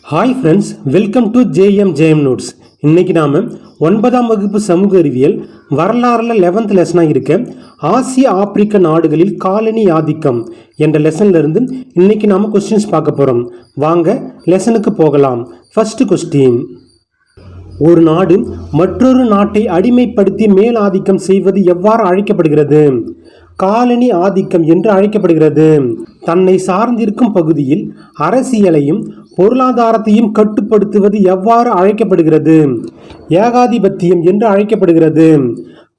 Hi friends, welcome to JM notes. இன்னைக்கு நாம் 9ஆம் வகுப்பு சமூக அறிவியல் வரலாறுல 11th லெசனாக இருக்க ஆசிய ஆப்பிரிக்க நாடுகளில் காலனி ஆதிக்கம் என்ற லெசன்ல இருந்து இன்னைக்கு நாம் கொஸ்டின்ஸ் பார்க்க போகிறோம். வாங்க லெசனுக்கு போகலாம். ஃபர்ஸ்ட் கொஸ்டின்: ஒரு நாடு மற்றொரு நாட்டை அடிமைப்படுத்தி மேலாதிக்கம் செய்வது எவ்வாறு அழைக்கப்படுகிறது? காலனி ஆதிக்கம் என்று அழைக்கப்படுகிறது. தன்னை சார்ந்திருக்கும் பகுதியில் அரசியலையும் பொருளாதாரத்தையும் கட்டுப்படுத்துவது எவ்வாறு அழைக்கப்படுகிறது? ஏகாதிபத்தியம் என்று அழைக்கப்படுகிறது.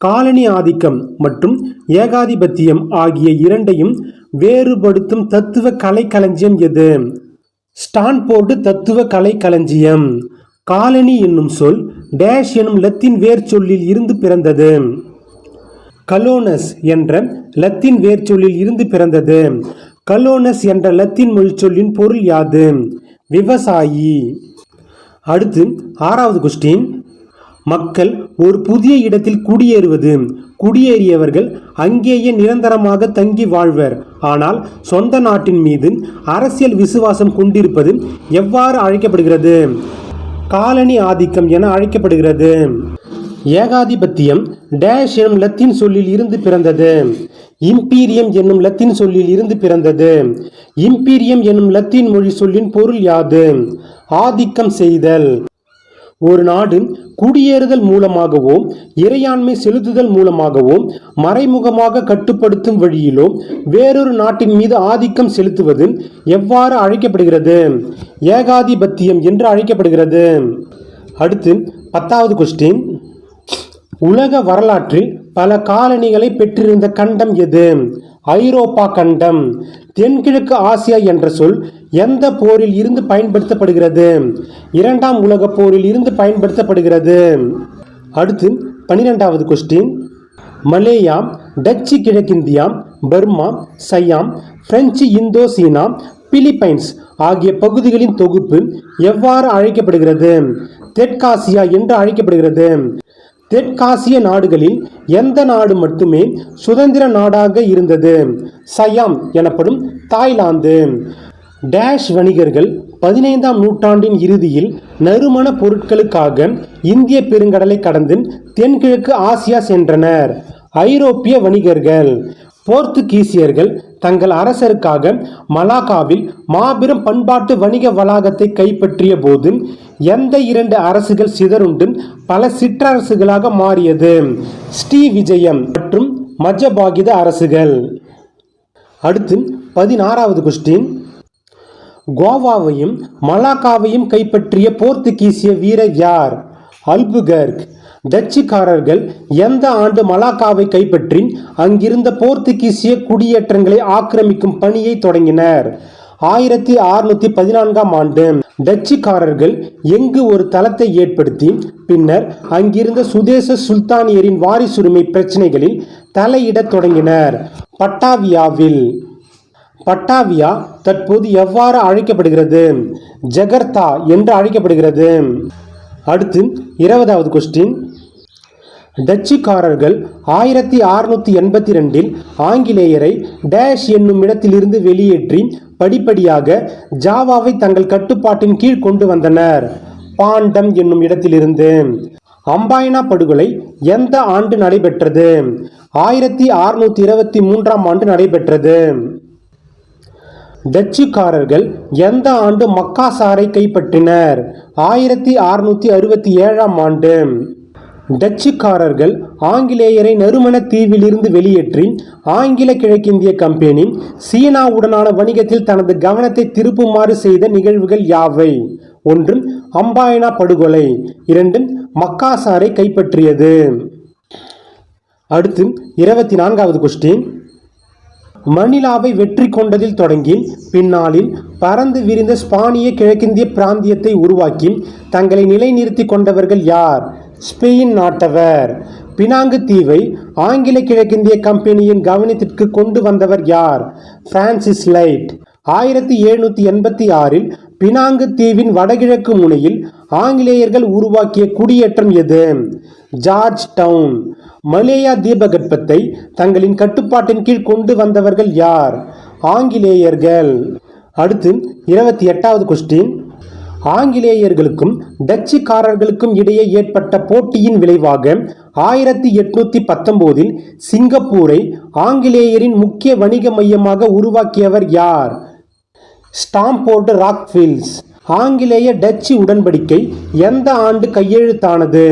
காலனி ஆதிக்கம் மற்றும் ஏகாதிபத்தியம் ஆகிய இரண்டையும் வேறுபடுத்தும் தத்துவ கலைக்களஞ்சியம் எது? ஸ்டான்போர்டு தத்துவ கலைக்களஞ்சியம். காலனி என்னும் சொல் டேஷ் எனும் லத்தீன் வேர் சொல்லில் இருந்து பிறந்தது. கலோனஸ் என்ற லத்தீன் வேர் சொல்லில் இருந்து பிறந்தது. கலோனஸ் என்ற லத்தீன் மொழி சொல்லின் பொருள் யாது? விவசாயி. அடுத்து 6வது கொஸ்டின்: மக்கள் ஒரு புதிய இடத்தில் குடியேறுவது. குடியேறியவர்கள் அங்கேயே நிரந்தரமாக தங்கி வாழ்வர். ஆனால் சொந்த நாட்டின் மீது அரசியல் விசுவாசம் கொண்டிருப்பது எவ்வாறு அழைக்கப்படுகிறது? காலனி ஆதிக்கம் என அழைக்கப்படுகிறது. ஏகாதிபத்தியம் டேஷ் எனும் லத்தீன் சொல்லில் இருந்து பிறந்தது. இம்பீரியம் என்னும் லத்தீன் சொல்லில் இருந்து பிறந்தது. இம்பீரியம் என்னும் லத்தீன் மொழி சொல்லின் பொருள் யாது? ஆதிக்கம் செய்தல். ஒரு நாடு குடியேறுதல் மூலமாகவோ இறையாண்மை செலுத்துதல் மூலமாகவோ மறைமுகமாக கட்டுப்படுத்தும் வழியிலோ வேறொரு நாட்டின் மீது ஆதிக்கம் செலுத்துவது எவ்வாறு அழைக்கப்படுகிறது? ஏகாதிபத்தியம் என்று அழைக்கப்படுகிறது. அடுத்து 10வது கொஸ்டின்: உலக வரலாற்றில் பல காலனிகளை பெற்றிருந்த கண்டம் எது? ஐரோப்பா கண்டம். தென்கிழக்கு ஆசியா என்ற சொல் எந்த போரில் இருந்து பயன்படுத்தப்படுகிறது? 2ஆம் உலக போரில் இருந்து பயன்படுத்தப்படுகிறது. அடுத்து 12வது கொஸ்டின்: மலேயா, டச்சு கிழக்கிந்தியா, Burma, Siam, French Indo China, Philippines ஆகிய பகுதிகளின் தொகுப்பு எவ்வாறு அழைக்கப்படுகிறது? தெற்காசியா என்று அழைக்கப்படுகிறது. தெற்காசிய நாடுகளில் எந்த நாடு மட்டுமே சுதந்திர நாடாக இருந்தது? சயாம் எனப்படும் தாய்லாந்து. டேஷ் வணிகர்கள் 15ஆம் நூற்றாண்டின் இறுதியில் நறுமண பொருட்களுக்காக இந்திய பெருங்கடலை கடந்து தென்கிழக்கு ஆசியா சென்றனர். ஐரோப்பிய வணிகர்கள். போர்த்துகீசியர்கள் தங்கள் அரசருக்காக மலாக்காவில் மாபெரும் பண்பாட்டு வணிக வளாகத்தை கைப்பற்றிய போது எந்த 2 அரசுகள் சிதறுண்டு பல சிற்றரசுகளாக மாறியது? ஸ்ரீவிஜயம் மற்றும் மஜபாகித அரசுகள். அடுத்து 16வது கொஸ்டின்: கோவாவையும் மலாக்காவையும் கைப்பற்றிய போர்த்துகீசிய வீரர் யார்? அல்புகர்க். டச்சுக்காரர்கள் எந்த ஆண்டு மலாக்காவை கைப்பற்றி அங்கிருந்த போர்த்துகீசிய குடியேற்றங்களை ஆக்கிரமிக்கும் பணியை தொடங்கினர்? 1614ஆம் ஆண்டு. டச்சுக்காரர்கள் எங்கு ஒரு தளத்தை ஏற்படுத்தி பின்னர் அங்கிருந்த சுதேச சுல்தானியரின் வாரிசுரிமை பிரச்சனைகளில் தலையிடத் தொடங்கினர்? பட்டாவியாவில். பட்டாவியா தற்போது எவ்வாறு அழைக்கப்படுகிறது? ஜகர்த்தா என்று அழைக்கப்படுகிறது. அடுத்து 20வது கொஸ்டின்: டச்சுக்காரர்கள் 1682இல் ஆங்கிலேயரை டேஷ் என்னும் இடத்திலிருந்து வெளியேற்றி படிப்படியாக ஜாவாவை தங்கள் கட்டுப்பாட்டின் கீழ் கொண்டு வந்தனர். பாண்டம் என்னும் இடத்திலிருந்து. அம்பாயனா படுகொலை எந்த ஆண்டு நடைபெற்றது? 1623ஆம் ஆண்டு நடைபெற்றது. டச்சுக்காரர்கள் எந்த ஆண்டு மக்காசாரை கைப்பற்றினர்? 1667ஆம் ஆண்டு. டச்சுக்காரர்கள் ஆங்கிலேயரை நறுமண தீவிலிருந்து வெளியேற்றி ஆங்கில கிழக்கிந்திய கம்பெனி சீனாவுடனான வணிகத்தில் தனது கவனத்தை திருப்புமாறு செய்த நிகழ்வுகள் யாவை? 1. அம்பாயனா படுகொலை. 2. மக்காசாரை கைப்பற்றியது. அடுத்து 24வது கொஸ்டின்: மணிலாவை வெற்றி கொண்டதில் தொடங்கி பின்னாளில் பறந்து விரிந்த ஸ்பானிய கிழக்கிந்திய பிராந்தியத்தை உருவாக்கி தங்களை நிலைநிறுத்தி கொண்டவர்கள் யார்? ஸ்பெயின் நாட்டவர். பினாங்கு தீவை ஆங்கில கிழக்கிந்திய கம்பெனியின் கவனத்திற்கு கொண்டு வந்தவர் யார்? Francis light. 1786இல் பினாங்கு தீவின் வடகிழக்கு முனையில் ஆங்கிலேயர்கள் உருவாக்கிய குடியேற்றம் எது? George down. மலேயா தீபகற்பத்தை தங்களின் கட்டுப்பாட்டின் கீழ் கொண்டு வந்தவர்கள் யார்? ஆங்கிலேயர்கள். அடுத்து 28வது கொஸ்டின்: ஆங்கிலேயர்களுக்கும் டச்சுக்காரர்களுக்கும் இடையே ஏற்பட்ட போட்டியின் விளைவாக 1819 சிங்கப்பூரை ஆங்கிலேயரின் முக்கிய வணிக மையமாக உருவாக்கியவர் யார்? ஸ்டாம்போர்டு ராக்ஃபில்ஸ். ஆங்கிலேய டச்சு உடன்படிக்கை எந்த ஆண்டு கையெழுத்தானது?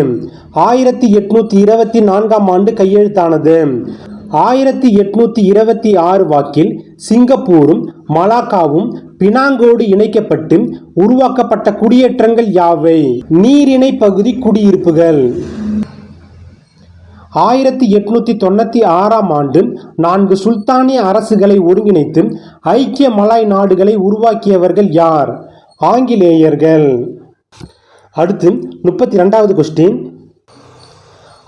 1824 ஆண்டு கையெழுத்தானது. 1826 வாக்கில் சிங்கப்பூரும் மலாக்காவும் பினாங்கோடு இணைக்கப்பட்டு உருவாக்கப்பட்ட குடியேற்றங்கள் யாவை? நீரிணை பகுதி குடியிருப்புகள். 1896 ஆண்டு 4 சுல்தானிய அரசுகளை ஒருங்கிணைத்து ஐக்கிய மலாய் நாடுகளை உருவாக்கியவர்கள் யார்? ஆங்கிலேயர்கள். அடுத்து 32வது கொஸ்டின்.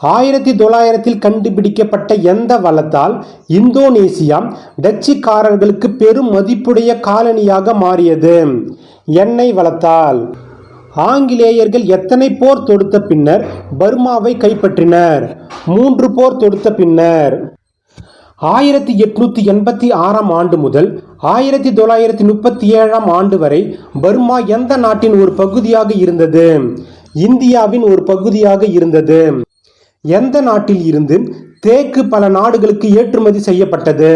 1900 கண்டுபிடிக்கப்பட்ட எந்த வளத்தால் இந்தோனேசியா டச்சுக்காரர்களுக்கு பெரும் மதிப்புடைய காலனியாக மாறியது? எண்ணெய் வளத்தால். ஆங்கிலேயர்கள் எத்தனை போர் தொடுத்த பின்னர் பர்மாவை கைப்பற்றினர்? 3 போர் தொடுத்த பின்னர். 1886 ஆண்டு முதல் 1937 ஆண்டு வரை பர்மா எந்த நாட்டின் ஒரு பகுதியாக இருந்தது? இந்தியாவின் ஒரு பகுதியாக இருந்தது. எந்த நாட்டில் இருந்து தேக்கு பல நாடுகளுக்கு ஏற்றுமதி செய்யப்பட்டது?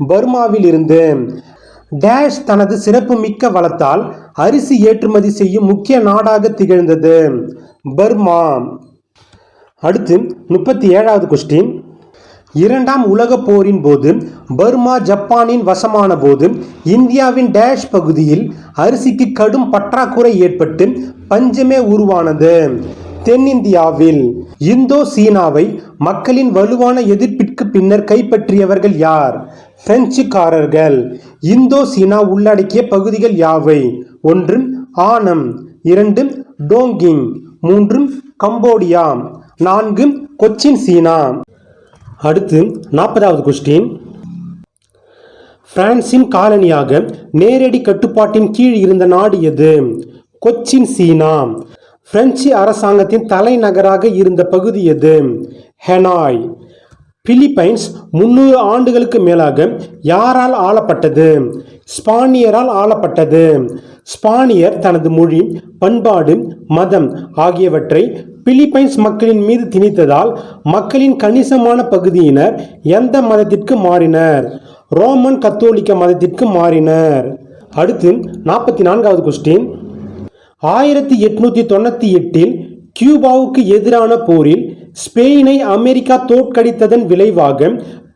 பர்மாவில் இருந்து. டேஷ் தனது சிறப்பு மிக்க வளத்தால் அரிசி ஏற்றுமதி செய்யும் முக்கிய நாடாக திகழ்ந்தது? பர்மா. அடுத்து 37வது கொஸ்டின். 2ஆம் உலகப் போரின் போது பர்மா ஜப்பானின் வசமான போது இந்தியாவின் டேஷ் பகுதியில் அரிசிக்கு கடும் பற்றாக்குறை ஏற்பட்டு பஞ்சமே உருவானது? தென்னிந்தியாவில். இந்தோ சீனாவை மக்களின் வலுவான எதிர்ப்பிற்கு பின்னர் கைப்பற்றியவர்கள் யார்? பிரெஞ்சுக்காரர்கள். இந்தோ சீனா உள்ளடக்கிய பகுதிகள் யாவை? 1 ஆனம், 2 டோங்கிங், 3 கம்போடியா, 4 கொச்சின் சீனா. அடுத்து 40வது கொஸ்டின். பிரான்சின் காலனியாக நேரடி கட்டுப்பாட்டின் கீழ் இருந்த நாடு எது? கொச்சின் சீனா. பிரெஞ்சு அரசாங்கத்தின் தலைநகராக இருந்த பகுதி எது? ஹெனாய். பிலிப்பைன்ஸ் 300 ஆண்டுகளுக்கு மேலாக யாரால் ஆளப்பட்டது? ஸ்பானியரால் ஆளப்பட்டது. ஸ்பானியர் தனது மொழி, பண்பாடு, மதம் ஆகியவற்றை பிலிப்பைன்ஸ் மக்களின் மீது திணித்ததால் மக்களின் கணிசமான பகுதியினர் எந்த மதத்திற்கு மாறினர்? ரோமன் கத்தோலிக்க மதத்திற்கு மாறினர். அடுத்து 44வது கொஸ்டின். 1898 கியூபாவுக்கு எதிரான போரில் ஸ்பெயினை அமெரிக்கா தோற்கடித்ததன் விளைவாக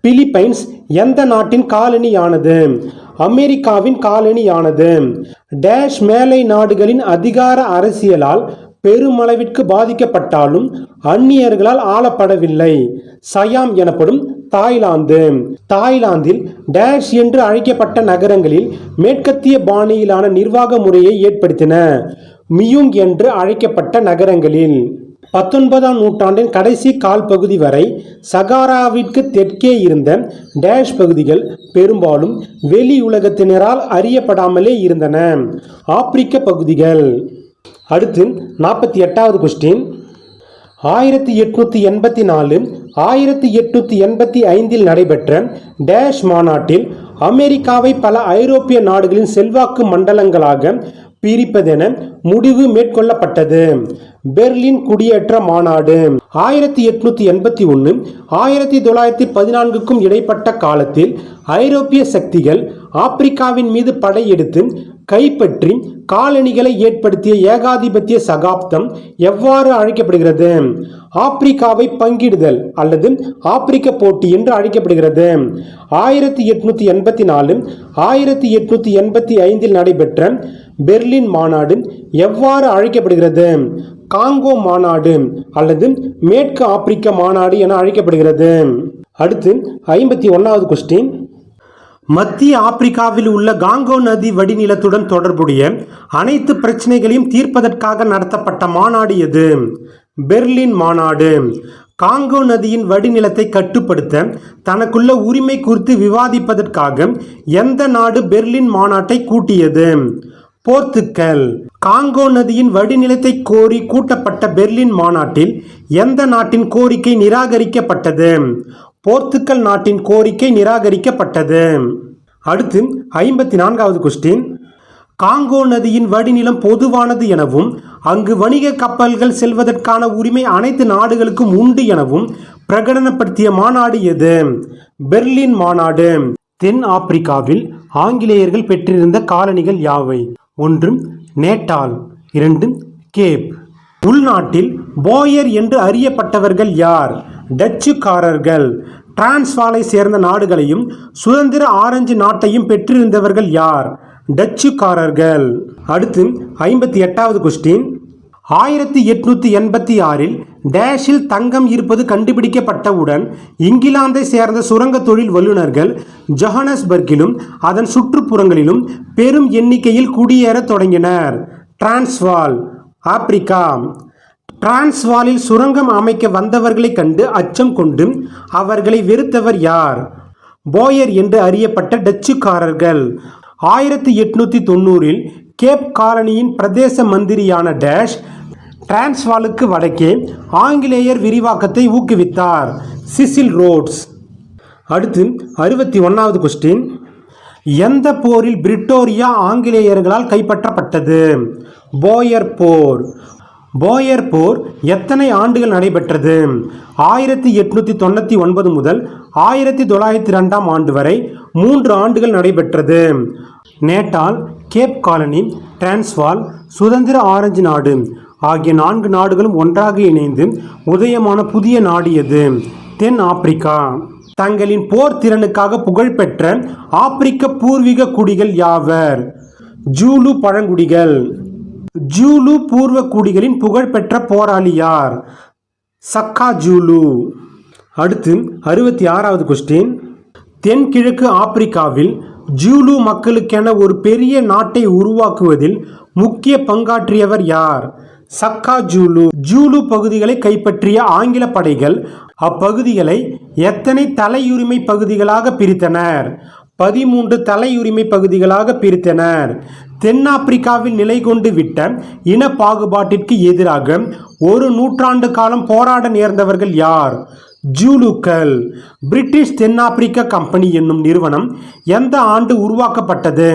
பிலிப்பைன்ஸ் எந்த நாட்டின் காலனியானது? அமெரிக்காவின் காலனியானது. டேஷ் மேலை நாடுகளின் அதிகார அரசியலால் பெருமளவிற்கு பாதிக்கப்பட்டாலும் அந்நியர்களால் ஆளப்படவில்லை. சயாம் எனப்படும் தாய்லாந்து. தாய்லாந்தில் டேஷ் என்று அழைக்கப்பட்ட நகரங்களில் மேற்கத்திய பாணியிலான நிர்வாக முறையை ஏற்படுத்தின. மியுங் என்று அழைக்கப்பட்ட நகரங்களில். 19ஆம் நூற்றாண்டின் கடைசி கால் பகுதி வரை சகாராவிற்கு தெற்கே இருந்த டேஷ் பகுதிகள் பெரும்பாலும் வெளி உலகத்தினரால் அறியப்படாமலே இருந்தன. ஆப்பிரிக்க பகுதிகள். அடுத்து 48வது கொஸ்டின். 1884 1885 நடைபெற்ற டேஷ் மாநாட்டில் அமெரிக்காவை பல ஐரோப்பிய நாடுகளின் செல்வாக்கு மண்டலங்களாக பிரிப்பதென முடிவு மேற்கொள்ளப்பட்டது. பெர்லின் குடியேற்ற மாநாடு. 1881 1914க்கும் இடைப்பட்ட காலத்தில் ஐரோப்பிய சக்திகள் ஆப்பிரிக்காவின் மீது படையெடுத்து கைப்பற்றி காலனிகளை ஏற்படுத்திய ஏகாதிபத்திய சகாப்தம் எவ்வாறு அழைக்கப்படுகிறது? ஆப்பிரிக்காவை பங்கிடுதல் அல்லது ஆப்பிரிக்க போட்டி என்று அழைக்கப்படுகிறது. 1884 1885 நடைபெற்ற பெர்லின் மாநாடு எவ்வாறு அழைக்கப்படுகிறது? காங்கோ மாநாடு அல்லது மேற்கு ஆப்பிரிக்க மாநாடு என அழைக்கப்படுகிறது. அடுத்து 51வது கொஸ்டின். மத்திய ஆப்பிரிக்காவில் உள்ள காங்கோ நதி வடிநிலத்துடன் தொடர்புடைய அனைத்து பிரச்சனைகளையும் தீர்ப்பதற்காக நடத்தப்பட்ட மாநாடு எது? பெர்லின் மாநாடு. காங்கோ நதியின் வடிநிலத்தை கட்டுப்படுத்த தனக்குள்ள உரிமை குறித்து விவாதிப்பதற்காக எந்த நாடு பெர்லின் மாநாட்டை கூட்டியது? போர்த்துக்கல். காங்கோ நதியின் வடிநிலத்தை கோரி கூட்டப்பட்ட பெர்லின் மாநாட்டில் எந்த நாட்டின் கோரிக்கை நிராகரிக்கப்பட்டது? போர்த்துக்கல் நாட்டின் கோரிக்கை நிராகரிக்கப்பட்டது. அடுத்து 54வது கொஸ்டின். காங்கோ நதியின் வடிநிலம் பொதுவானது எனவும் அங்கு வணிக கப்பல்கள் செல்வதற்கான உரிமை அனைத்து நாடுகளுக்கும் உண்டு எனவும் பிரகடனப்படுத்திய மாநாடு எது? பெர்லின் மாநாடு. தென் ஆப்பிரிக்காவில் ஆங்கிலேயர்கள் பெற்றிருந்த காலனிகள் யாவை? 1 நேட்டால், 2 கேப். உள்நாட்டில் போயர் என்று அறியப்பட்டவர்கள் யார்? டச்சுக்காரர்கள். டிரான்ஸ்வாலை சேர்ந்த நாடுகளையும் சுதந்திர ஆரஞ்சு நாட்டையும் பெற்றிருந்தவர்கள் யார்? டச்சுக்காரர்கள். அடுத்து 58வது கொஸ்டின். 1886இல் டேஷில் தங்கம் இருப்பது கண்டுபிடிக்கப்பட்டவுடன் இங்கிலாந்தை சேர்ந்த சுரங்க தொழில் வல்லுநர்கள் ஜோஹானஸ்பர்க்கிலும் அதன் சுற்றுப்புறங்களிலும் பெரும் எண்ணிக்கையில் குடியேறத் தொடங்கினர். Transvaal, Africa. டிரான்ஸ்வாலில் சுரங்கம் அமைக்க வந்தவர்களை கண்டு அச்சம் கொண்டு அவர்களை வெறுத்தவர் யார்? போயர் என்று அறியப்பட்ட டச்சுக்காரர்கள். 1890இல் கேப் காலனியின் பிரதேச மந்திரியான டேஷ் டிரான்ஸ்வாலுக்கு வடக்கே ஆங்கிலேயர் விரிவாக்கத்தை ஊக்குவித்தார். Cecil roads. அடுத்து 61வது கொஸ்டின். எந்த போரில் பிரிட்டோரியா ஆங்கிலேயர்களால் கைப்பற்றப்பட்டது? போயர் போர். போயர் போர் எத்தனை ஆண்டுகள் நடைபெற்றது? 1899 முதல் 1902 ஆண்டு வரை 3 ஆண்டுகள் நடைபெற்றது. நேட்டால், கேப் காலனி, டிரான்ஸ்வால், சுதந்திர ஆரஞ்சு நாடு ஆகிய 4 நாடுகளும் ஒன்றாக இணைந்து உதயமான புதிய நாடு எது? தென் ஆப்பிரிக்கா. தங்களின் போர் திறனுக்காக புகழ்பெற்ற ஆப்பிரிக்க பூர்வீக குடிகள் யாவர்? ஜூலு பழங்குடிகள். ஜூலு பூர்வ குடிகளின் புகழ்பெற்ற போராளி யார்? சக்கா ஜூலு. அடுத்து 66வது கொஸ்டின். தென்கிழக்கு ஆப்பிரிக்காவில் ஜூலு மக்களுக்கென ஒரு பெரிய நாட்டை உருவாக்குவதில் முக்கிய பங்காற்றியவர் யார்? சக்கா ஜூலு. ஜூலு பகுதிகளை கைப்பற்றிய ஆங்கில படைகள் அப்பகுதிகளை எத்தனை தலையுரிமை பகுதிகளாக பிரித்தனர்? 13 தலையுரிமை பகுதிகளாக பிரித்தனர். தென்னாப்பிரிக்காவில் நிலை கொண்டு விட்ட இன பாகுபாட்டிற்கு எதிராக 1 நூற்றாண்டு காலம் போராட நேர்ந்தவர்கள் யார்? ஜூலுக்கள். பிரிட்டிஷ் தென்னாப்பிரிக்க கம்பெனி என்னும் நிறுவனம் எந்த ஆண்டு உருவாக்கப்பட்டது?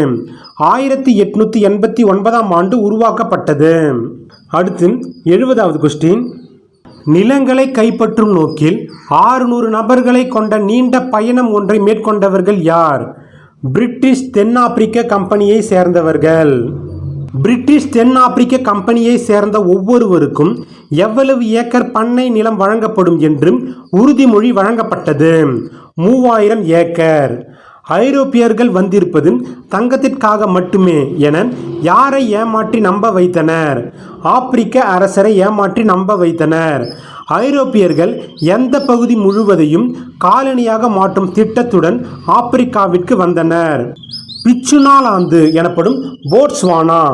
1889 ஆண்டு உருவாக்கப்பட்டது. அடுத்து 70வது கொஸ்டின். நிலங்களை கைப்பற்றும் நோக்கில் 600 நபர்களை கொண்ட நீண்ட பயணம் ஒன்றை மேற்கொண்டவர்கள் யார்? பிரிட்டிஷ் தென்னாப்பிரிக்க கம்பெனியை சேர்ந்தவர்கள். பிரிட்டிஷ் தென்னாப்பிரிக்க கம்பெனியை சேர்ந்த ஒவ்வொருவருக்கும் எவ்வளவு ஏக்கர் பண்ணை நிலம் வழங்கப்படும் என்று உறுதிமொழி வழங்கப்பட்டது? 3000 ஏக்கர். ஐரோப்பியர்கள் வந்திருப்பது தங்கத்திற்காக மட்டுமே என யாரை ஏமாற்றி நம்ப வைத்தனர்? ஆப்பிரிக்க அரசரை ஏமாற்றி நம்ப வைத்தனர். ஐரோப்பியர்கள் எந்த பகுதி முழுவதையும் காலனியாக மாற்றும் திட்டத்துடன் ஆப்பிரிக்காவிற்கு வந்தனர்? பிச்சுனாலாந்து எனப்படும் போட்ஸ்வானா.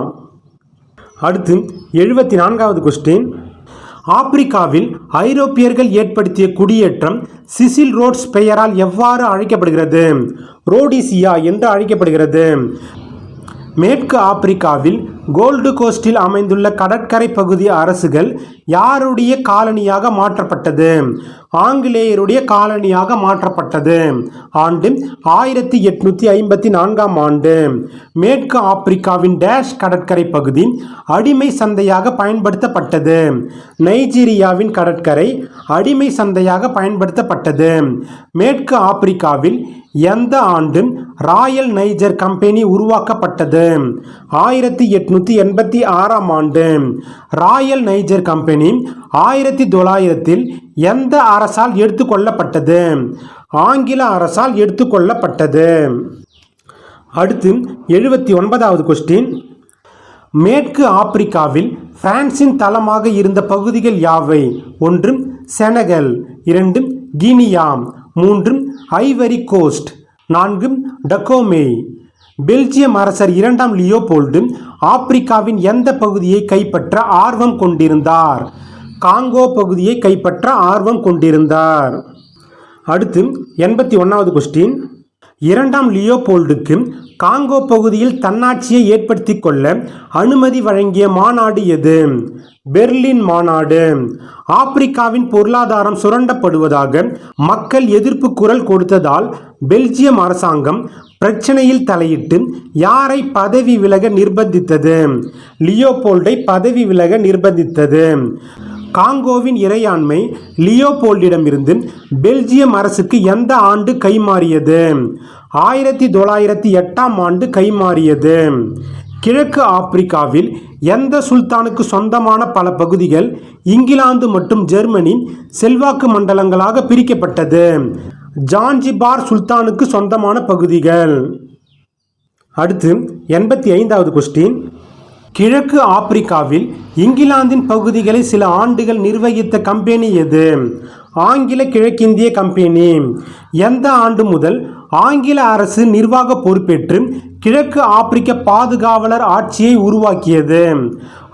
அடுத்து 74வது கொஸ்டின். ஆப்பிரிக்காவில் ஐரோப்பியர்கள் ஏற்படுத்திய குடியேற்றம் சிசில் ரோட்ஸ் பெயரால் எவ்வாறு அழைக்கப்படுகிறது? ரோடிசியா என்று அழைக்கப்படுகிறது. மேற்கு ஆப்பிரிக்காவில் கோல்டு கோஸ்டில் அமைந்துள்ள கடற்கரை பகுதி அரசுகள் யாருடைய காலனியாக மாற்றப்பட்டது? ஆங்கிலேயருடைய காலனியாக மாற்றப்பட்டது. ஆண்டு 1854 ஆண்டு. மேற்கு ஆப்பிரிக்காவின் டேஷ் கடற்கரை பகுதி அடிமை சந்தையாக பயன்படுத்தப்பட்டது. நைஜீரியாவின் கடற்கரை அடிமை சந்தையாக பயன்படுத்தப்பட்டது. மேற்கு ஆப்பிரிக்காவில் எந்த ஆண்டு ராயல் நைஜர் கம்பெனி உருவாக்கப்பட்டது? 1886 ஆண்டு. ராயல் நைஜர் கம்பெனி 1900இல் எந்த அரசால் எடுத்துக்கொள்ளப்பட்டது? ஆங்கில அரசால் எடுத்துக்கொள்ளப்பட்டது. அடுத்து 79வது கொஸ்டின். மேற்கு ஆப்பிரிக்காவில் பிரான்சின் தளமாக இருந்த பகுதிகள் யாவை? 1 Senegal, 2 Guinea, 3 Ivory Coast, 4 Dahomey. Belgium அரசர் 2ஆம் லியோபோல்டு ஆப்பிரிக்காவின் எந்த பகுதியை கைப்பற்ற ஆர்வம் கொண்டிருந்தார்? காங்கோ பகுதியை கைப்பற்ற ஆர்வம் கொண்டிருந்தார். அடுத்து 81வது கொஸ்டின். 2ஆம் லியோபோல்டுக்கு காங்கோ பகுதியில் தன்னாட்சியை ஏற்படுத்தி கொள்ள அனுமதி வழங்கிய மாநாடு எது? பெர்லின் மாநாடு. ஆப்பிரிக்காவின் பொருளாதாரம் சுரண்டப்படுவதாக மக்கள் எதிர்ப்பு குரல் கொடுத்ததால் பெல்ஜியம் அரசாங்கம் பிரச்சனையில் தலையிட்டு யாரை பதவி விலக நிர்பந்தித்தது? லியோபோல்டை பதவி விலக நிர்பந்தித்தது. காங்கோவின் இறையாண்மை லியோபோல்டிடமிருந்து பெல்ஜியம் அரசுக்கு எந்த ஆண்டு கைமாறியது? 1908 ஆண்டு கைமாறியது. கிழக்கு ஆப்பிரிக்காவில் எந்த சுல்தானுக்கு சொந்தமான பல பகுதிகள் இங்கிலாந்து மற்றும் ஜெர்மனி செல்வாக்கு மண்டலங்களாக பிரிக்கப்பட்டது? ஜான்ஜிபார் சுல்தானுக்கு சொந்தமான பகுதிகள். அடுத்து 85வது கொஸ்டின். கிழக்கு ஆப்பிரிக்காவில் இங்கிலாந்தின் பகுதிகளை சில ஆண்டுகள் நிர்வகித்த கம்பெனி எது? ஆங்கில கிழக்கிந்திய கம்பெனி. எந்த ஆண்டு முதல் ஆங்கில அரசு நிர்வாக பொறுப்பேற்று கிழக்கு ஆப்பிரிக்க பாதுகாவலர் ஆட்சியை உருவாக்கியது?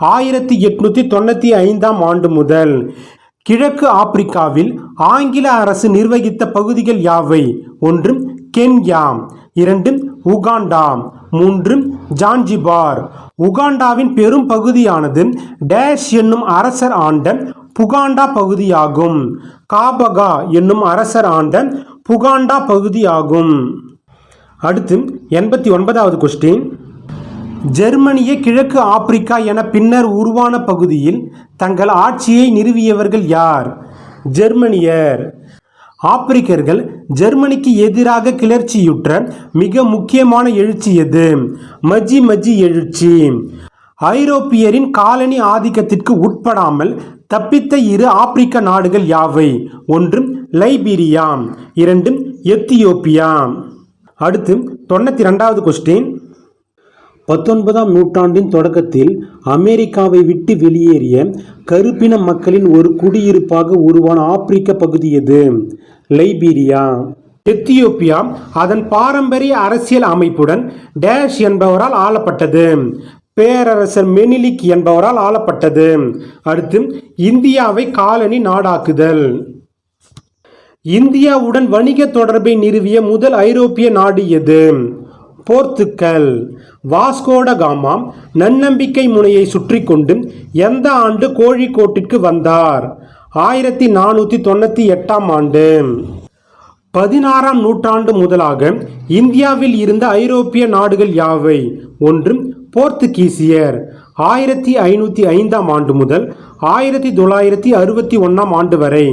1895 ஆண்டு முதல். கிழக்கு ஆப்பிரிக்காவில் ஆங்கில அரசு நிர்வகித்த பகுதிகள் யாவை? 1 கென்யா, 2 உகாண்டா, 3 ஜான்ஜிபார். உகாண்டாவின் பெரும் பகுதியானது டேஷ் என்னும் அரசர் ஆண்ட புகாண்டா பகுதியாகும். காபகா என்னும் அரசர் ஆண்ட புகாண்டா பகுதியாகும். அடுத்து 89வது கொஸ்டின். ஜெர்மனிய கிழக்கு ஆப்பிரிக்கா என பின்னர் உருவான பகுதியில் தங்கள் ஆட்சியை நிறுவியவர்கள் யார்? ஜெர்மனியர். ஆப்பிரிக்கர்கள் ஜெர்மனிக்கு எதிராக கிளர்ச்சியுற்ற மிக முக்கியமான எழுச்சி எது? மஜி மஜி எழுச்சி. ஐரோப்பியரின் காலனி ஆதிக்கத்திற்கு உட்படாமல் தப்பித்த 2 ஆப்பிரிக்க நாடுகள் யாவை? 1 லைபீரியா, 2 எத்தியோப்பியா. அடுத்து 92வது கொஸ்டின். 19ஆம் நூற்றாண்டின் தொடக்கத்தில் அமெரிக்காவை விட்டு வெளியேறிய கருப்பின மக்களின் ஒரு குடியிருப்பாக உருவான ஆப்பிரிக்க பகுதி எது? லைபீரியா. எத்தியோப்பியா அதன் பாரம்பரிய அரசியல் அமைப்புடன் டேஷ் என்பவரால் ஆளப்பட்டது. பேரரசர் மெனிலிக் என்பவரால் ஆளப்பட்டது. அடுத்து இந்தியாவை காலனி நாடாக்குதல். இந்தியாவுடன் வணிக தொடர்பை நிறுவிய முதல் ஐரோப்பிய நாடு எது? போர்த்துக்கல். வாஸ்கோட காமா நன்னம்பிக்கை முனையை சுற்றி கொண்டு எந்த ஆண்டு கோழிக்கோட்டிற்கு வந்தார்? 1498 ஆண்டு. 16ஆம் நூற்றாண்டு முதலாக இந்தியாவில் இருந்த ஐரோப்பிய நாடுகள் யாவை? 1 போர்த்துகீசியர். 1505 ஆண்டு முதல் 1961 ஆண்டு வரை.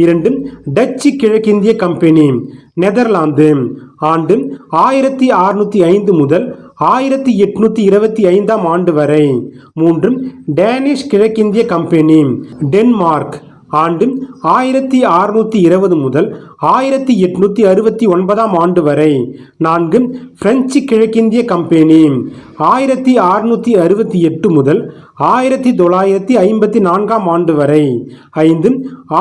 2 டச்சு கிழக்கிந்திய கம்பெனி. நெதர்லாந்து. ஆண்டு 1605 முதல் 1825 ஆண்டு வரை. 3 டேனிஷ் கிழக்கிந்திய கம்பெனி. டென்மார்க். ஆண்டு 1620 முதல் 1869 ஆண்டு வரை. 4 பிரெஞ்சு கிழக்கிந்திய கம்பெனி. 1668 முதல் 1954 ஆண்டு வரை. 5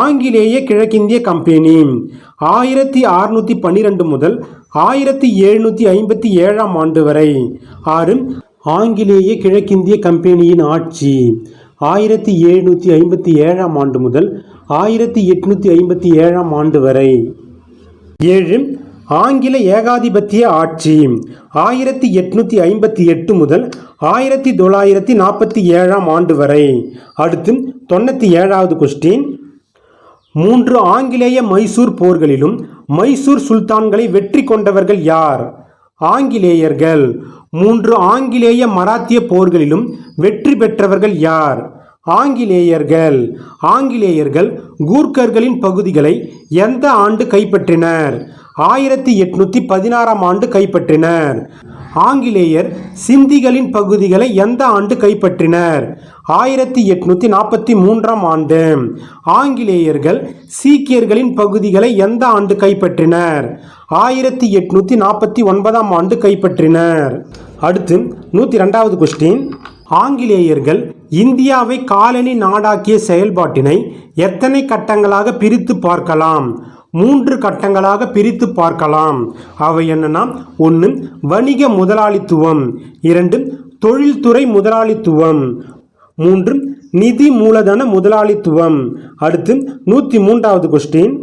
ஆங்கிலேய கிழக்கிந்திய கம்பெனி. 1612 முதல் 1757 ஆண்டு வரை. 6 ஆங்கிலேய கிழக்கிந்திய கம்பெனியின் ஆட்சி. 1757 ஆண்டு முதல் 1857 ஆண்டு வரை. 7 ஆங்கில ஏகாதிபத்திய ஆட்சி. 1858 முதல் 1947 ஆண்டு வரை. அடுத்து 97வது கொஸ்டின். 3 ஆங்கிலேய மைசூர் போர்களிலும் மைசூர் சுல்தான்களை வெற்றி கொண்டவர்கள் யார்? ஆங்கிலேயர்கள். 3 ஆங்கிலேய மராத்திய போர்களிலும் வெற்றி பெற்றவர்கள் யார்? ஆங்கிலேயர்கள். ஆங்கிலேயர்கள் கூர்க்கர்களின் பகுதிகளை எந்த ஆண்டு கைப்பற்றினர்? 1816 ஆண்டு கைப்பற்றினர். ஆங்கிலேயர் சிந்திகளின் பகுதிகளை எந்த ஆண்டு கைப்பற்றினர்? 1843 ஆண்டு. ஆங்கிலேயர்கள் சீக்கியர்களின் பகுதிகளை எந்த ஆண்டு கைப்பற்றினர்? 1849 ஆண்டு கைப்பற்றினர். அடுத்து 102வது கொஸ்டின். ஆங்கிலேயர்கள் இந்தியாவை காலனி நாடாக்கிய செயல்பாட்டினை எத்தனை கட்டங்களாக பிரித்து பார்க்கலாம்? 3 கட்டங்களாக பிரித்து பார்க்கலாம். அவை என்னன்னா, 1 வணிக முதலாளித்துவம், 2 தொழில்துறை முதலாளித்துவம், 3 நிதி மூலதன முதலாளித்துவம். அடுத்து 103வது கொஸ்டின்.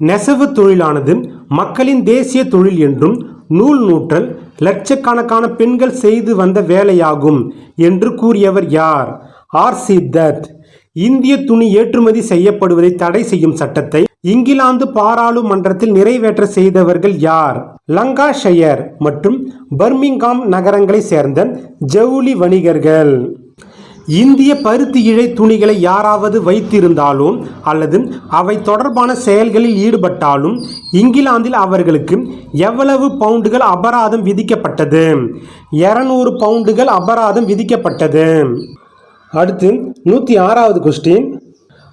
நெசவு தொழிலானது மக்களின் தேசிய தொழில் என்றும் நூல் நூற்றல் லட்சக்கணக்கான பெண்கள் செய்து வந்த வேலையாகும் என்று கூறியவர் யார்? ஆர்.சி. தத். இந்திய துணி ஏற்றுமதி செய்யப்படுவதை தடை செய்யும் சட்டத்தை இங்கிலாந்து பாராளுமன்றத்தில் நிறைவேற்ற செய்தவர்கள் யார்? லங்காஷயர் மற்றும் பர்மிங்காம் நகரங்களை சேர்ந்த ஜவுளி வணிகர்கள். இந்திய பருத்தி இழை துணிகளை யாராவது வைத்திருந்தாலும் அல்லது அவை தொடர்பான செயல்களில் ஈடுபட்டாலும் இங்கிலாந்தில் அவர்களுக்கு எவ்வளவு பவுண்டுகள் அபராதம் விதிக்கப்பட்டது? 200 பவுண்டுகள் அபராதம் விதிக்கப்பட்டது. அடுத்து 106வது கொஸ்டின்.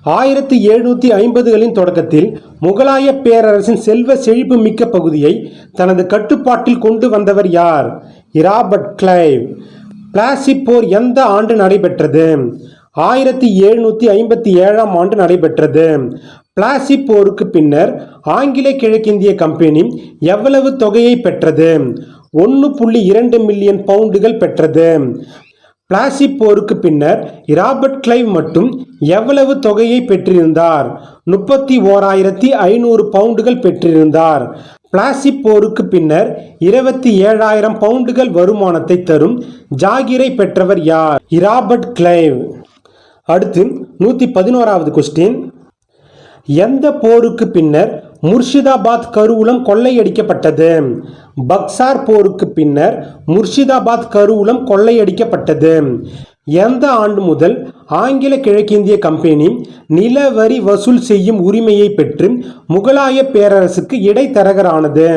1750களின் தொடக்கத்தில் முகலாய பேரரசின் செல்வ செழிப்பு மிக்க பகுதியை தனது கட்டுப்பாட்டில் கொண்டு வந்தவர் யார்? Robert Clive. பிளாசி போர் எந்த ஆண்டு நடைபெற்றது? 1757ஆம் ஆண்டு நடைபெற்றது. பிளாசி போருக்கு பின்னர் ஆங்கில கிழக்கிந்திய கம்பெனி எவ்வளவு தொகையை பெற்றது? 1.2 மில்லியன் பவுண்டுகள் பெற்றது. பிளாசி போருக்கு பின்னர் ராபர்ட் கிளைவ் மட்டும் எவ்வளவு தொகையை பெற்றிருந்தார்? 31,500 பவுண்டுகள் பெற்றிருந்தார். பிளாசி போருக்கு பின்னர் 27,000 பவுண்டுகள் வருமானத்தை தரும் ஜாகிரை பெற்றவர் யார்? Robert Clive. அடுத்து 111வது கொஸ்டின். எந்த போருக்கு பின்னர் முர்ஷிதாபாத் கருவூலம் கொள்ளையடிக்கப்பட்டது? பக்சார் போருக்கு பின்னர் முர்ஷிதாபாத் கருவூலம் கொள்ளையடிக்கப்பட்டது. எந்த ஆண்டு முதல் ஆங்கில கிழக்கிந்திய கம்பெனி நில வரி வசூல் செய்யும் உரிமையை பெற்று முகலாய பேரரசுக்கு இடைத்தரகரானது?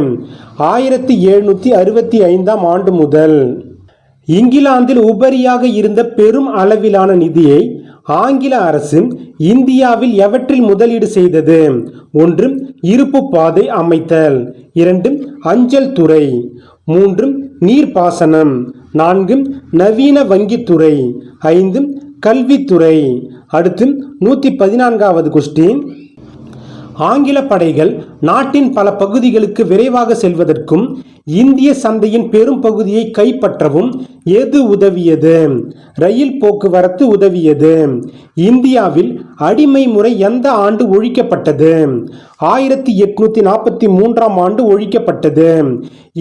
1765ஆம் ஆண்டு முதல். இங்கிலாந்தில் உபரியாக இருந்த பெரும் அளவிலான நிதியை ஆங்கில அரசு இந்தியாவில் எவற்றில் முதலீடு செய்தது? 1. இருப்பு பாதை அமைத்தல். 2. அஞ்சல் துறை. 3. நீர்ப்பாசனம். 4. நவீன வங்கித்துறை. 5. கல்வித்துறை. அடுத்து 114வது கொஸ்டின். ஆங்கில படைகள் நாட்டின் பல பகுதிகளுக்கு விரைவாக செல்வதற்கும் இந்திய சந்தையின் பெரும் பகுதியை கைப்பற்றவும் எது உதவியது? ரயில் போக்குவரத்து உதவியது. இந்தியாவில் அடிமை முறை எந்த ஆண்டு ஒழிக்கப்பட்டது? 1843ஆம் ஆண்டு ஒழிக்கப்பட்டது.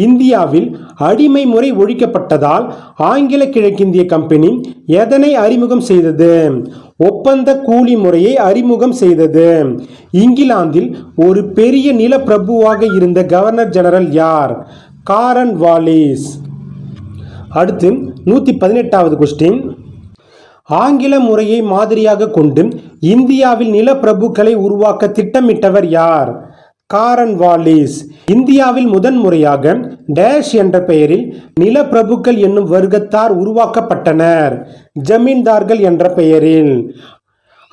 இந்தியாவில் அடிமை முறை ஒழிக்கப்பட்டதால் ஆங்கில கிழக்கிந்திய கம்பெனி எதனை அறிமுகம் செய்தது? ஒப்பந்த கூலி முறையை அறிமுகம் செய்தது. இங்கிலாந்தில் ஒரு பெரிய நிலப்பிரபுவாக இருந்த கவர்னர் ஜெனரல் யார்? காரன் வாலிஸ். அடுத்து 118வது கொஸ்டின். ஆங்கில முறையை மாதிரியாக கொண்டு இந்தியாவில் நிலப்பிரபுக்களை உருவாக்க திட்டமிட்டவர் யார்? காரன் வாலிஸ். இந்தியாவில் முதன்முறையாக டேஷ் என்ற பெயரில் நிலப்பிரபுக்கள் என்னும் வர்க்கத்தார் உருவாக்கப்பட்டனர். ஜமீன்தார்கள் என்ற பெயரில்.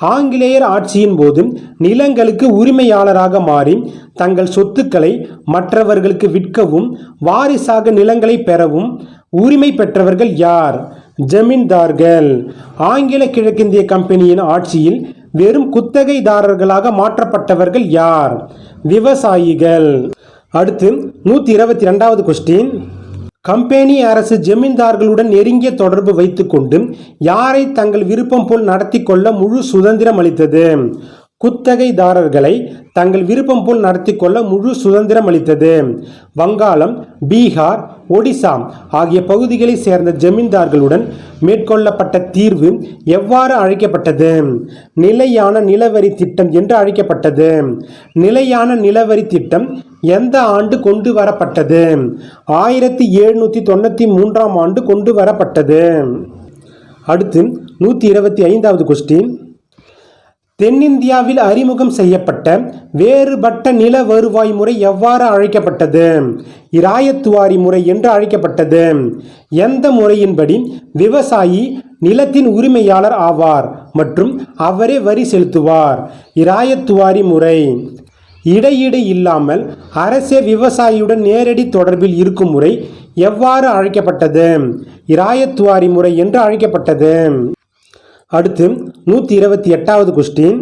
ஆங்கிலேயர் ஆட்சியின் போது நிலங்களுக்கு உரிமையாளராக மாறி தங்கள் சொத்துக்களை மற்றவர்களுக்கு விற்கவும் வாரிசாக நிலங்களை பெறவும் உரிமை பெற்றவர்கள் யார்? ஜமீன்தார்கள். ஆங்கில கிழக்கிந்திய கம்பெனியின் ஆட்சியில் வெறும் குத்தகைதாரர்களாக மாற்றப்பட்டவர்கள் யார்? விவசாயிகள். அடுத்து 122வது கொஸ்டின். கம்பெனி அரசு ஜமீன்தார்களுடன் நெருங்கிய தொடர்பு வைத்துக்கொண்டு யாரை தங்கள் விருப்பம் போல் நடத்தி கொள்ள முழு சுதந்திரம் அளித்தது? குத்தகைதாரர்களை தங்கள் விருப்பம் போல் நடத்தி கொள்ள முழு சுதந்திரம் அளித்தது. வங்காளம், பீகார், ஒடிசா ஆகிய பகுதிகளை சேர்ந்த ஜமீன்தார்களுடன் மேற்கொள்ளப்பட்ட தீர்வு எவ்வாறு அழைக்கப்பட்டது? நிலையான நிலவரி திட்டம் என்று அழைக்கப்பட்டது. நிலையான நிலவரி திட்டம் எந்த ஆண்டு கொண்டு வரப்பட்டது? 1793ஆம் ஆண்டு கொண்டு வரப்பட்டது. அடுத்து 125வது கொஸ்டின். தென்னிந்தியாவில் அறிமுகம் செய்யப்பட்ட வேறுபட்ட நில வருவாய் முறை எவ்வாறு அழைக்கப்பட்டது? இராயத்துவாரி முறை என்று அழைக்கப்பட்டது. எந்த முறையின்படி விவசாயி நிலத்தின் உரிமையாளர் ஆவார் மற்றும் அவரே வரி செலுத்துவார்? இராயத்துவாரி முறை. இடையீடு இல்லாமல் அரசே விவசாயியுடன் நேரடி தொடர்பில் இருக்கும் முறை எவ்வாறு அழைக்கப்பட்டது? இராயத்துவாரி முறை என்று அழைக்கப்பட்டது. அடுத்து 128வது கொஸ்டின்.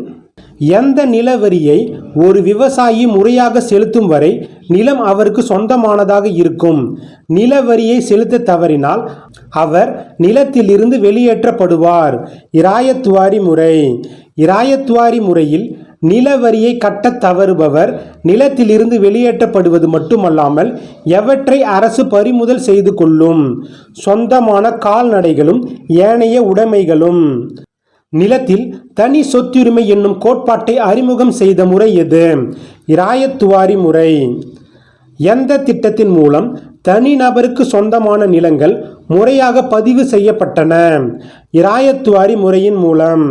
எந்த நிலவரியை ஒரு விவசாயி முறையாக செலுத்தும் வரை நிலம் அவருக்கு சொந்தமானதாக இருக்கும்? நிலவரியை செலுத்த தவறினால் அவர் நிலத்திலிருந்து வெளியேற்றப்படுவார். இராயத்துவாரி முறை. இராயத்துவாரி முறையில் நிலவரியை கட்ட தவறுபவர் நிலத்திலிருந்து வெளியேற்றப்படுவது மட்டுமல்லாமல் எவற்றை அரசு பறிமுதல் செய்து கொள்ளும்? சொந்தமான கால்நடைகளும் ஏனைய உடைமைகளும். நிலத்தில் தனி சொத்துரிமை என்னும் கோட்பாட்டை அறிமுகம் செய்த முறை எது? இராயத்துவாரி முறை. எந்த திட்டத்தின் மூலம் தனிநபருக்கு சொந்தமான நிலங்கள் முறையாக பதிவு செய்யப்பட்டன? இராயத்துவாரி முறையின் மூலம்.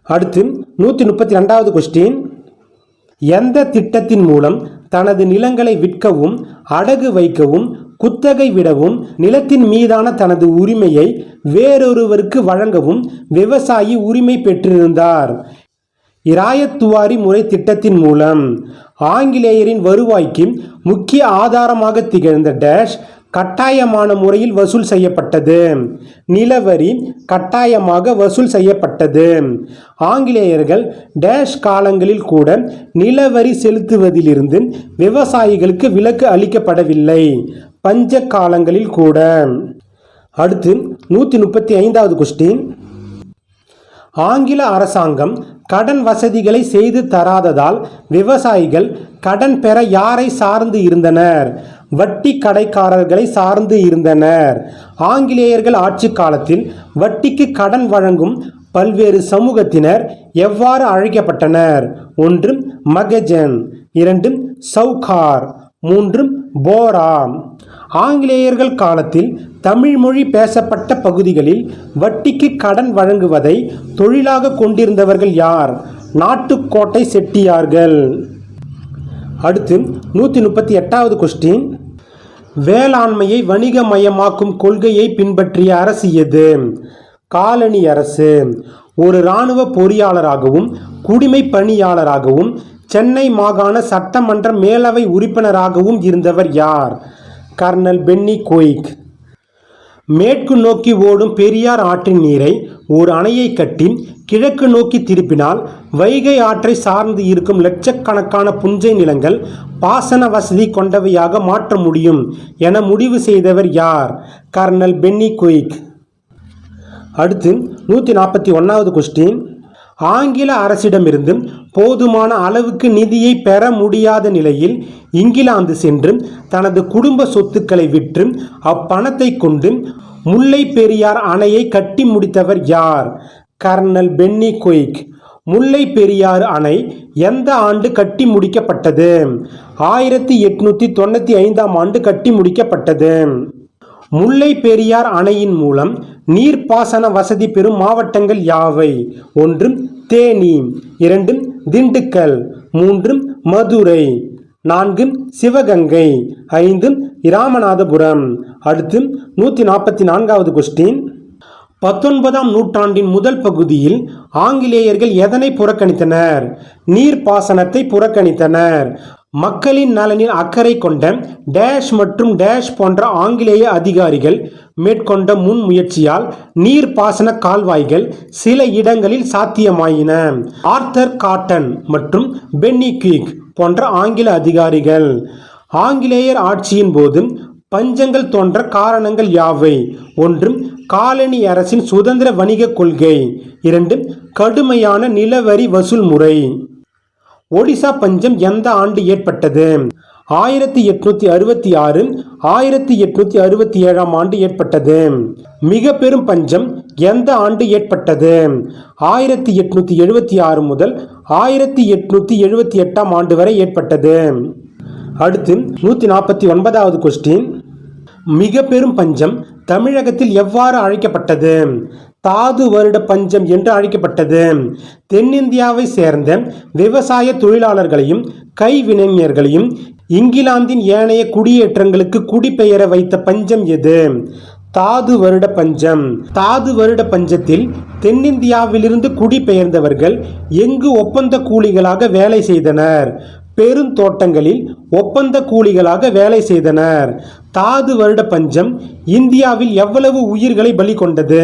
அடுத்து 132வது கொஸ்டின். எந்த திட்டத்தின் மூலம் தனது நிலங்களை விற்கவும் அடகு வைக்கவும் குத்தகை விடவும் நிலத்தின் மீதான தனது உரிமையை வேறொருவருக்கு வழங்கவும் விவசாயி உரிமை பெற்றிருந்தார்? இராயத்துவாரி முறை திட்டத்தின் மூலம். ஆங்கிலேயரின் வருவாய்க்கு முக்கிய ஆதாரமாக திகழ்ந்த டேஷ் கட்டாயமான முறையில் வசூல் செய்யப்பட்டது. நிலவரி கட்டாயமாக வசூல் செய்யப்பட்டது. ஆங்கிலேயர்கள் டேஷ் காலங்களில் கூட நிலவரி செலுத்துவதிலிருந்து விவசாயிகளுக்கு விலக்கு அளிக்கப்படவில்லை. பஞ்ச காலங்களில் கூட. அடுத்து 135வது கொஸ்டின். ஆங்கில அரசாங்கம் கடன் வசதிகளை செய்து தராததால் விவசாயிகள் கடன் பெற யாரை சார்ந்து இருந்தனர்? வட்டி கடைக்காரர்களை சார்ந்து இருந்தனர். ஆங்கிலேயர்கள் ஆட்சி காலத்தில் வட்டிக்கு கடன் வழங்கும் பல்வேறு சமூகத்தினர் எவ்வாறு அழைக்கப்பட்டனர்? 1 மகஜன், 2 சவுகார், 3 போரா. ஆங்கிலேயர்கள் காலத்தில் தமிழ் மொழி பேசப்பட்ட பகுதிகளில் வட்டிக்கு கடன் வழங்குவதை தொழிலாக கொண்டிருந்தவர்கள் யார்? நாட்டுக்கோட்டை செட்டியார்கள். அடுத்து 138வது கொஸ்டின். வேளாண்மையை வணிகமயமாக்கும் கொள்கையை பின்பற்றிய அரசு எது? காலனி அரசு. ஒரு இராணுவ பொறியாளராகவும் குடிமை பணியாளராகவும் சென்னை மாகாண சட்டமன்ற மேலவை உறுப்பினராகவும் இருந்தவர் யார்? Kernel Pennycuick. மேற்கு நோக்கி ஓடும் பெரியார் ஆற்றின் நீரை ஒரு அணையை கட்டி கிழக்கு நோக்கி திருப்பினால் வைகை ஆற்றை சார்ந்து இருக்கும் லட்சக்கணக்கான புஞ்சை நிலங்கள் பாசன வசதி கொண்டவையாக மாற்ற முடியும் என முடிவு செய்தவர் யார்? Kernel Pennycuick. அடுத்து 141வது கொஸ்டின். ஆங்கில அரசிடமிருந்து போதுமான அளவுக்கு நிதியை பெற முடியாத நிலையில் இங்கிலாந்து சென்று தனது குடும்ப சொத்துக்களை விற்று அப்பணத்தை கொண்டு முல்லை பெரியார் அணையை கட்டி முடித்தவர் யார்? Kernel Pennycuick. Mullai Periyar அணை எந்த ஆண்டு கட்டி முடிக்கப்பட்டது? 1895ஆம் ஆண்டு கட்டி முடிக்கப்பட்டது. முல்லை பெரியார் அணையின் மூலம் நீர்ப்பாசன வசதி பெறும் மாவட்டங்கள் யாவை? 1 தேனி, 2 திண்டுக்கல், 3 மதுரை, 4 சிவகங்கை, 5 இராமநாதபுரம். அடுத்து 144வது கொஸ்டின். 19ஆம் நூற்றாண்டின் முதல் பகுதியில் ஆங்கிலேயர்கள் எதனை புறக்கணித்தனர்? நீர்ப்பாசனத்தை புறக்கணித்தனர். மக்களின் நலனில் அக்கறை கொண்ட டேஷ் மற்றும் டேஷ் போன்ற ஆங்கிலேய அதிகாரிகள் மேற்கொண்ட முன் முயற்சியால் நீர்ப்பாசன கால்வாய்கள் சில இடங்களில் சாத்தியமாயின. ஆர்தர் காட்டன் மற்றும் பென்னி குயிக் போன்ற ஆங்கில அதிகாரிகள். ஆங்கிலேயர் ஆட்சியின் போது பஞ்சங்கள் தோன்ற காரணங்கள் யாவை? 1 காலனி அரசின் சுதந்திர வணிக கொள்கை, 2 கடுமையான நிலவரி வசூல் முறை. ஒடிசா பஞ்சம் எந்த ஆண்டு ஏற்பட்டது? 1866, 1867ஆம் ஆண்டு ஏற்பட்டது. மிக பெரும் பஞ்சம் எந்த ஆண்டு ஏற்பட்டது? 1876 முதல் 1878ஆம் ஆண்டு வரை ஏற்பட்டது. அடுத்து 149வது கொஸ்டின். மிக பெரும் பஞ்சம் தமிழகத்தில் எவ்வாறு அழைக்கப்பட்டது? தாது வருட பஞ்சம் என்று அழைக்கப்பட்டது. தென்னிந்தியாவை சேர்ந்த விவசாய தொழிலாளர்களையும் கைவினைஞர்களையும் இங்கிலாந்தின் ஏனைய குடியேற்றங்களுக்கு குடிபெயர வைத்த பஞ்சம் எது? தாது வருட பஞ்சம். தாது வருட பஞ்சத்தில் தென்னிந்தியாவிலிருந்து குடிபெயர்ந்தவர்கள் எங்கு ஒப்பந்த கூலிகளாக வேலை செய்தனர்? பெருந்தோட்டங்களில் ஒப்பந்த கூலிகளாக வேலை செய்தனர். தாது வருட பஞ்சம் இந்தியாவில் எவ்வளவு உயிர்களை பலி கொண்டது?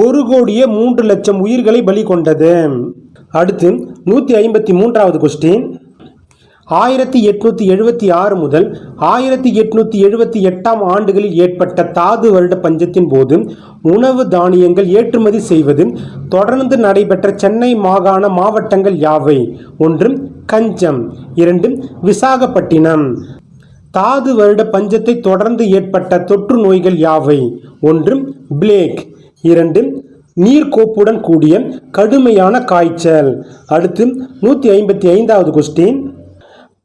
1,03,00,000 உயிர்களை பலி கொண்டது. அடுத்து 153வது கொஸ்டின். 1876 முதல் 1878ஆம் ஆண்டுகளில் ஏற்பட்ட தாது வருட பஞ்சத்தின் போது உணவு தானியங்கள் ஏற்றுமதி செய்வது தொடர்ந்து நடைபெற்ற சென்னை மாகாண மாவட்டங்கள் யாவை? 1 கஞ்சம், 2 விசாகப்பட்டினம். தாது வருட பஞ்சத்தை தொடர்ந்து ஏற்பட்ட தொற்று நோய்கள் யாவை? 1 பிளேக், 2 நீர்க்கோப்புடன் கூடிய கடுமையான காய்ச்சல். அடுத்து 155வது கொஸ்டின்.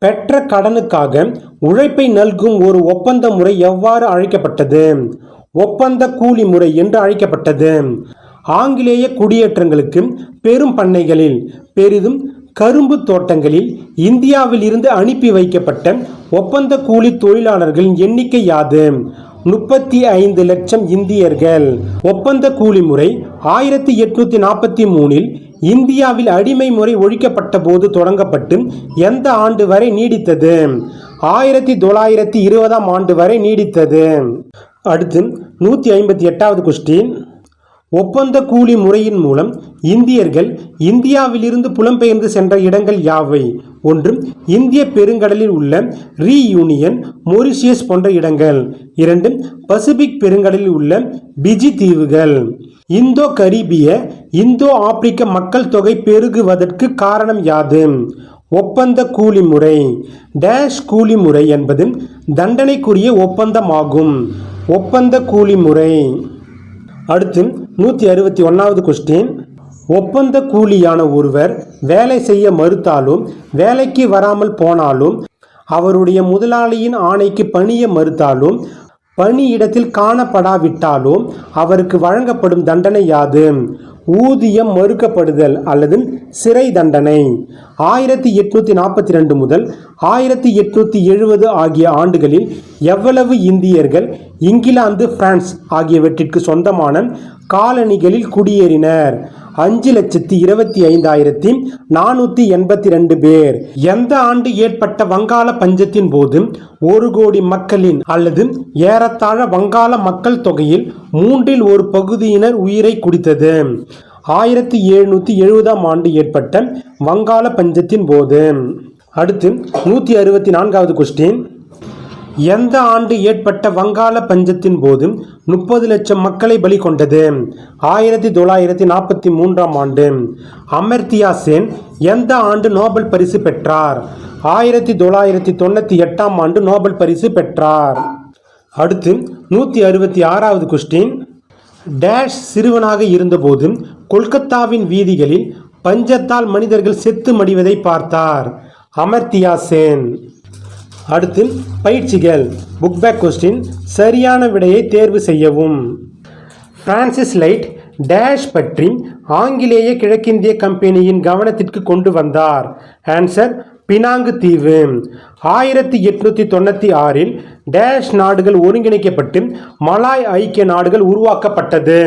பெற்ற கடனுக்காக உழைப்பை நல்கும் ஒரு ஒப்பந்த முறை எவ்வாறு அழைக்கப்பட்டது? ஒப்பந்த கூலி முறை என்று அழைக்கப்பட்டது. ஆங்கிலேய குடியேற்றங்களுக்கு பெரும் பண்ணைகளில் பெரிதும் கரும்பு தோட்டங்களில் இந்தியாவில் இருந்து அனுப்பி வைக்கப்பட்ட ஒப்பந்த கூலி தொழிலாளர்களின் எண்ணிக்கை யாது? 35 லட்சம் இந்தியர்கள். ஒப்பந்த கூலி முறை 1843 இந்தியாவில் அடிமை முறை ஒழிக்கப்பட்ட போது தொடங்கப்பட்டு எந்த ஆண்டு வரை நீடித்தது? 1920ஆம் ஆண்டு வரை நீடித்தது. அடுத்து 158வது கொஸ்டின். ஒப்பந்த கூலி முறையின் மூலம் இந்தியர்கள் இந்தியாவிலிருந்து புலம்பெயர்ந்து சென்ற இடங்கள் யாவை? 1. இந்திய பெருங்கடலில் உள்ள ரீயூனியன், மொரிஷியஸ் போன்ற இடங்கள். 2. பசிபிக் பெருங்கடலில் உள்ள பிஜி தீவுகள். இந்தோ கரீபிய இந்தோ ஆப்பிரிக்க மக்கள் தொகை பெருகுவதற்கு காரணம் யாது? ஒப்பந்த கூலி முறை. டேஷ் கூலி முறை என்பது தண்டனைக்குரிய ஒப்பந்தமாகும். ஒப்பந்த கூலி முறை. அடுத்து 161வது கொஸ்டின். ஒப்பந்த கூலியான ஒருவர் வேலை செய்ய மறுத்தாலும் வேலைக்கு வராமல் போனாலும் அவருடைய முதலாளியின் ஆணைக்கு பணிய மறுத்தாலும் பணியிடத்தில் காணப்படாவிட்டாலும் அவருக்கு வழங்கப்படும் தண்டனை யாது? ஊதியம் மறுக்கப்படுதல் அல்லது சிறை தண்டனை. 1842 முதல் 1870 ஆகிய ஆண்டுகளில் எவ்வளவு இந்தியர்கள் இங்கிலாந்து, பிரான்ஸ் ஆகியவற்றிற்கு சொந்தமான காலனிகளில் குடியேறினர்? 5,25,482 பேர். எந்த ஆண்டு ஏற்பட்ட வங்காள பஞ்சத்தின் போது 1 கோடி மக்களின் அல்லது ஏறத்தாழ வங்காள மக்கள் தொகையில் 1/3 பகுதியினர் உயிரை குடித்தது? 1770ஆம் ஆண்டு ஏற்பட்ட வங்காள பஞ்சத்தின் போது. அடுத்து 164வது கொஸ்டின். எந்த ஆண்டு ஏற்பட்ட வங்காள பஞ்சத்தின் போது 30 லட்சம் மக்களை பலி கொண்டது? 1943ஆம் ஆண்டு. அமர்த்தியா சென் எந்த ஆண்டு நோபல் பரிசு பெற்றார்? 1998ஆம் ஆண்டு நோபல் பரிசு பெற்றார். அடுத்து 166வது கொஸ்டின். டேஷ் சிறுவனாக இருந்தபோது கொல்கத்தாவின் வீதிகளில் பஞ்சத்தால் மனிதர்கள் செத்து மடிவதை பார்த்தார்? அமர்த்தியா சென். அடுத்து பயிற்சிகள். Book back question. சரியான விடையை தேர்வு செய்யவும். பிரான்சிஸ் லைட் டேஷ் பற்றி ஆங்கிலேய கிழக்கிந்திய கம்பெனியின் கவனத்திற்கு கொண்டு வந்தார்? ஆன்சர் பினாங்கு தீவு. 1896 டேஷ் நாடுகள் ஒருங்கிணைக்கப்பட்டு மலாய் ஐக்கிய நாடுகள் உருவாக்கப்பட்டது?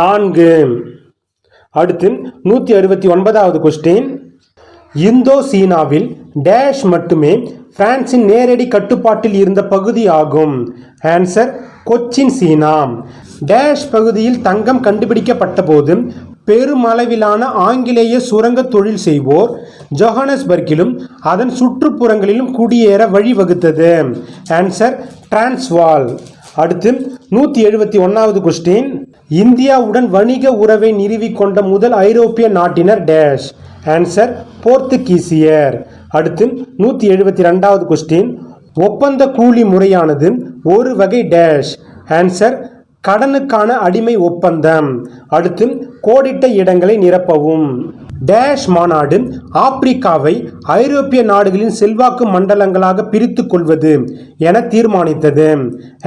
4. அடுத்து 169வது கொஸ்டின். இந்தோ சீனாவில் டேஷ் மட்டுமே பிரான்சின் நேரடி கட்டுப்பாட்டில் இருந்த பகுதி ஆகும்? ஆன்சர் கொச்சின் சீனா. டேஷ் பகுதியில் தங்கம் கண்டுபிடிக்கப்பட்ட போது பெருமளவிலான ஆங்கிலேய சுரங்க தொழில் செய்வோர் ஜோஹானஸ்பர்க்கிலும் அதன் சுற்றுப்புறங்களிலும் குடியேற வழிவகுத்தது? Answer Transvaal. அடுத்து 171வது கொஸ்டின். இந்தியாவுடன் வணிக உறவை நிறுவிக்கொண்ட முதல் ஐரோப்பிய நாட்டினர் டேஷ்? ஆன்சர் போர்த்துகீசியர். அடுத்து 172வது கொஸ்டின். ஒப்பந்த கூலி முறையானது ஒரு வகை டேஷ்? ஆன்சர் கடனுக்கான அடிமை ஒப்பந்தம். அடுத்து கோடிட்ட இடங்களை நிரப்பவும். டேஷ் மாநாடு ஆப்பிரிக்காவை ஐரோப்பிய நாடுகளின் செல்வாக்கு மண்டலங்களாக பிரித்து கொள்வது என தீர்மானித்தது?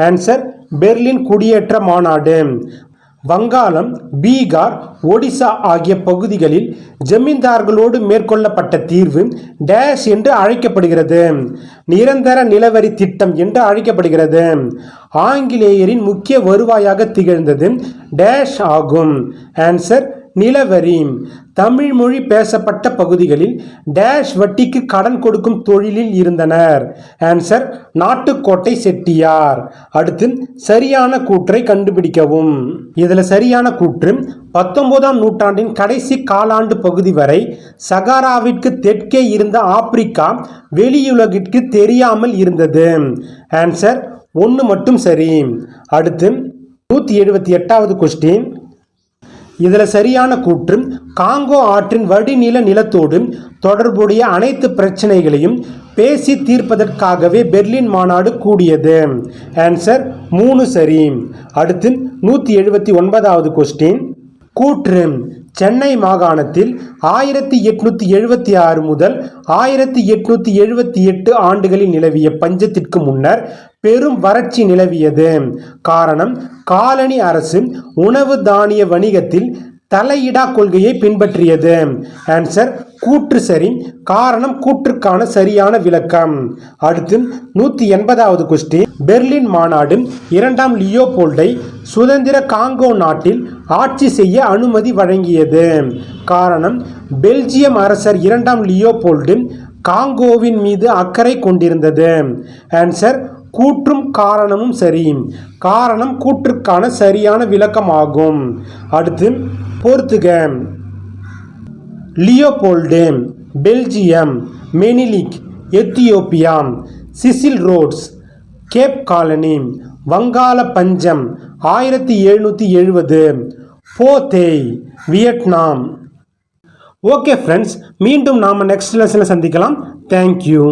ஆன்சர் பெர்லின் குடியேற்ற மாநாடு. வங்காளம், பீகார், ஒடிசா ஆகிய பகுதிகளில் ஜமீன்தார்களோடு மேற்கொள்ளப்பட்ட தீர்வு டேஷ் என்று அழைக்கப்படுகிறது? நிரந்தர நிலவரி திட்டம் என்று அழைக்கப்படுகிறது. ஆங்கிலேயரின் முக்கிய வருவாயாக திகழ்ந்தது டேஷ் ஆகும்? ஆன்சர் நிலவரி. தமிழ் மொழி பேசப்பட்ட பகுதிகளில் டேஷ் வட்டிக்கு கடன் கொடுக்கும் தொழிலில் இருந்தனர்? ஆன்சர் நாட்டுக்கோட்டை செட்டியார். அடுத்து சரியான கூற்றை கண்டுபிடிக்கவும். இதுல சரியான கூற்று 19ஆம் நூற்றாண்டின் கடைசி காலாண்டு பகுதி வரை சகாராவிற்கு தெற்கே இருந்த ஆப்பிரிக்கா வெளியுலகிற்கு தெரியாமல் இருந்தது. ஆன்சர் 1 மட்டும் சரி. அடுத்து 178வது கொஸ்டின். இதில் சரியான கூற்று காங்கோ ஆற்றின் வடிநில நிலத்தோடு தொடர்புடைய அனைத்து பிரச்சனைகளையும் பேசி தீர்ப்பதற்காகவே பெர்லின் மாநாடு கூடியது? ஆன்சர் 3 சரி. அடுத்து 179வது கொஸ்டின். கூற்று சென்னை மாகாணத்தில் 1876 முதல் 1878 ஆண்டுகளில் நிலவிய பஞ்சத்திற்கு முன்னர் பெரும் வறட்சி நிலவியது. காரணம், காலனி அரசு உணவு தானிய வணிகத்தில் தலையிடா கொள்கையை பின்பற்றியது. ஆன்சர் கூற்று சரி. காரணம் கூற்றுக்கான சரியான விளக்கம். அடுத்து 180வது கொஸ்டின். பெர்லின் மாநாடு 2ஆம் லியோபோல்டை சுதந்திர காங்கோ நாட்டில் ஆட்சி செய்ய அனுமதி வழங்கியது. காரணம், பெல்ஜியம் அரசர் 2ஆம் லியோபோல்டு காங்கோவின் மீது அக்கறை கொண்டிருந்தது. ஆன்சர் கூற்றும் காரணமும் சரி. காரணம் கூற்றுக்கான சரியான விளக்கமாகும். அடுத்து Portugal. Leopold Belgium, Menelik Ethiopia, Cecil Rhodes Cape Colony, வங்காள பஞ்சம் 1770, போதேய் வியட்நாம். ஓகே ஃப்ரெண்ட்ஸ், மீண்டும் நாம் நெக்ஸ்ட் லெசனில் சந்திக்கலாம். தேங்க்யூ.